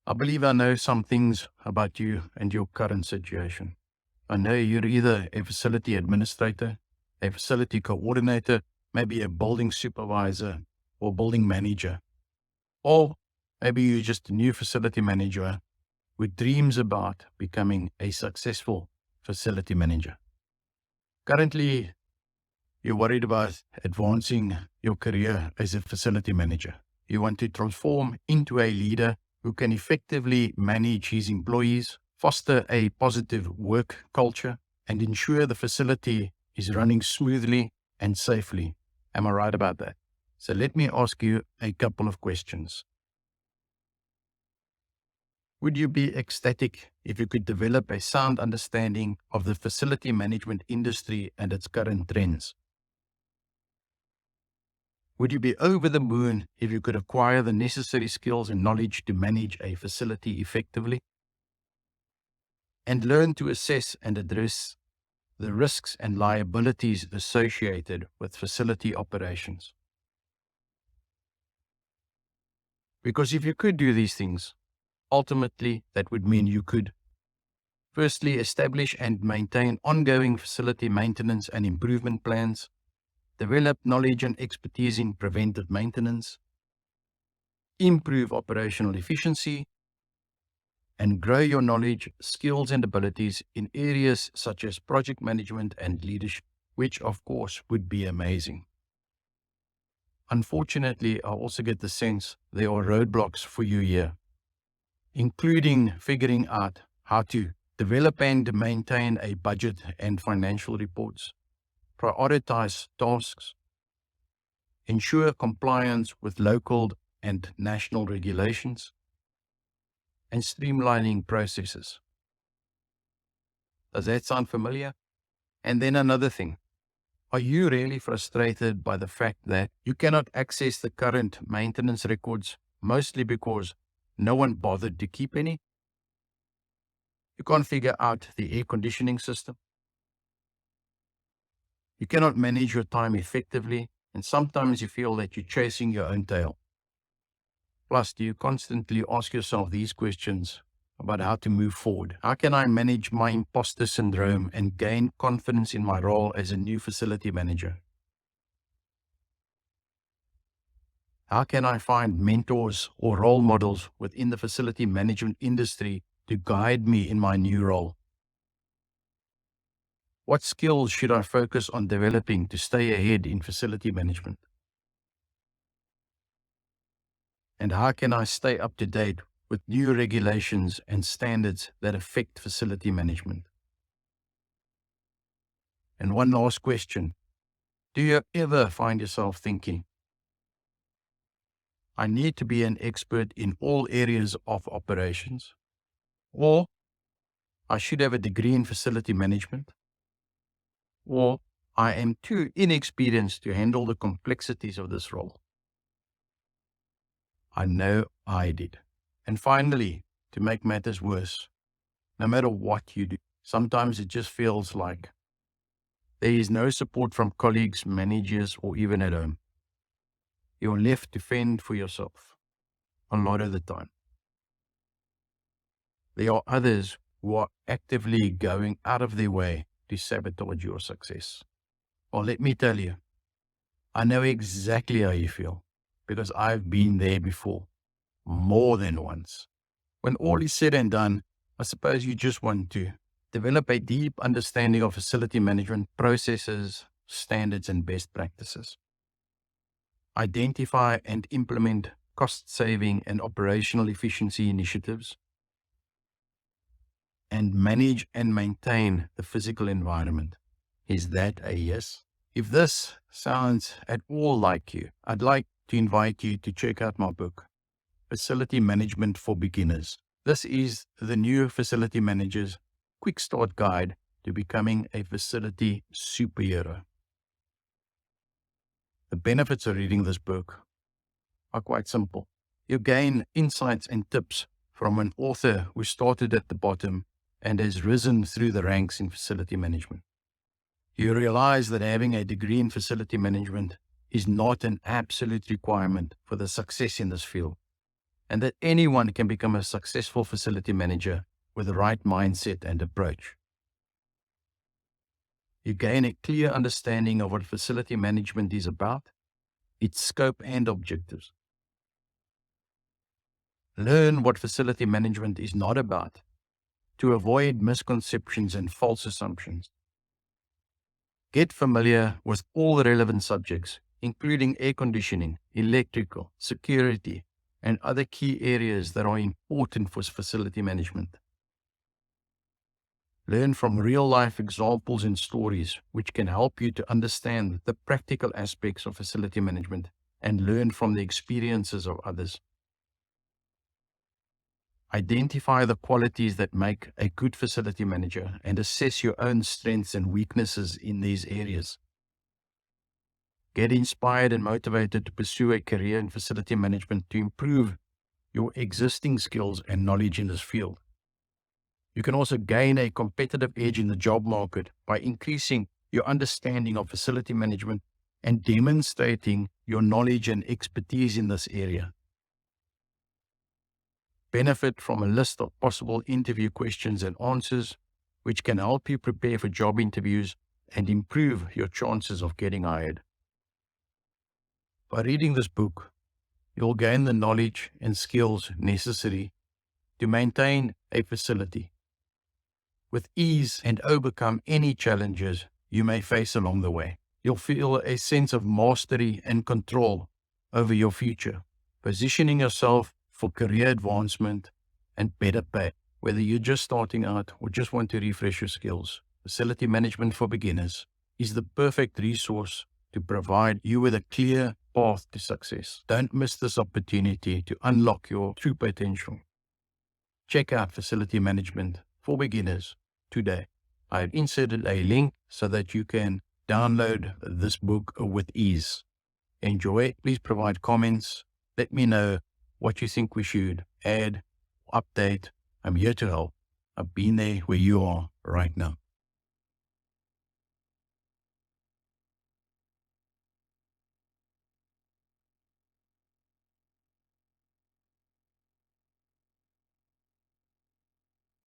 I believe I know some things about you and your current situation. I know you're either a facility administrator, a facility coordinator, maybe a building supervisor or building manager, or maybe you're just a new facility manager with dreams about becoming a successful facility manager. Currently, you're worried about advancing your career as a facility manager. You want to transform into a leader who can effectively manage his employees, foster a positive work culture, and ensure the facility is running smoothly and safely. Am I right about that? So let me ask you a couple of questions. Would you be ecstatic if you could develop a sound understanding of the facility management industry and its current trends? Would you be over the moon if you could acquire the necessary skills and knowledge to manage a facility effectively? And learn to assess and address the risks and liabilities associated with facility operations. Because if you could do these things, ultimately that would mean you could, firstly, establish and maintain ongoing facility maintenance and improvement plans, develop knowledge and expertise in preventive maintenance, improve operational efficiency, and grow your knowledge, skills, and abilities in areas such as project management and leadership, which of course would be amazing. Unfortunately, I also get the sense there are roadblocks for you here, including figuring out how to develop and maintain a budget and financial reports, prioritize tasks, ensure compliance with local and national regulations, and streamlining processes. Does that sound familiar? And then another thing. Are you really frustrated by the fact that you cannot access the current maintenance records, mostly because no one bothered to keep any? You can't figure out the air conditioning system. You cannot manage your time effectively, and sometimes you feel that you're chasing your own tail. Plus, do you constantly ask yourself these questions about how to move forward? How can I manage my imposter syndrome and gain confidence in my role as a new facility manager? How can I find mentors or role models within the facility management industry to guide me in my new role? What skills should I focus on developing to stay ahead in facility management? And how can I stay up to date with new regulations and standards that affect facility management? And one last question. Do you ever find yourself thinking, I need to be an expert in all areas of operations? Or I should have a degree in facility management? Or I am too inexperienced to handle the complexities of this role? I know I did. And finally, to make matters worse, no matter what you do, sometimes it just feels like there is no support from colleagues, managers, or even at home. You're left to fend for yourself a lot of the time. There are others who are actively going out of their way to sabotage your success. Well, let me tell you, I know exactly how you feel because I've been there before, more than once. When all is said and done, I suppose you just want to develop a deep understanding of facility management processes, standards, and best practices. Identify and implement cost-saving and operational efficiency initiatives, and manage and maintain the physical environment. Is that a yes? If this sounds at all like you, I'd like to invite you to check out my book, Facility Management for Beginners. This is the new Facility Managers Quickstart Guide to becoming a facility superhero. The benefits of reading this book are quite simple. You gain insights and tips from an author who started at the bottom and has risen through the ranks in facility management. You realize that having a degree in facility management is not an absolute requirement for the success in this field. and that anyone can become a successful facility manager with the right mindset and approach. You gain a clear understanding of what facility management is about, its scope and objectives. Learn what facility management is not about to avoid misconceptions and false assumptions. Get familiar with all the relevant subjects, including air conditioning, electrical, security, and other key areas that are important for facility management. Learn from real-life examples and stories, which can help you to understand the practical aspects of facility management and learn from the experiences of others. Identify the qualities that make a good facility manager and assess your own strengths and weaknesses in these areas. Get inspired and motivated to pursue a career in facility management to improve your existing skills and knowledge in this field. You can also gain a competitive edge in the job market by increasing your understanding of facility management and demonstrating your knowledge and expertise in this area. Benefit from a list of possible interview questions and answers, which can help you prepare for job interviews and improve your chances of getting hired. By reading this book, you'll gain the knowledge and skills necessary to maintain a facility with ease and overcome any challenges you may face along the way. You'll feel a sense of mastery and control over your future, positioning yourself for career advancement and better pay. Whether you're just starting out or just want to refresh your skills, Facility Management for Beginners is the perfect resource to provide you with a clear path to success. Don't miss this opportunity to unlock your true potential. Check out Facility Management for Beginners today. I've inserted a link so that you can download this book with ease. Enjoy. Please provide comments. Let me know what you think we should add, update. I'm here to help. I've been there where you are right now.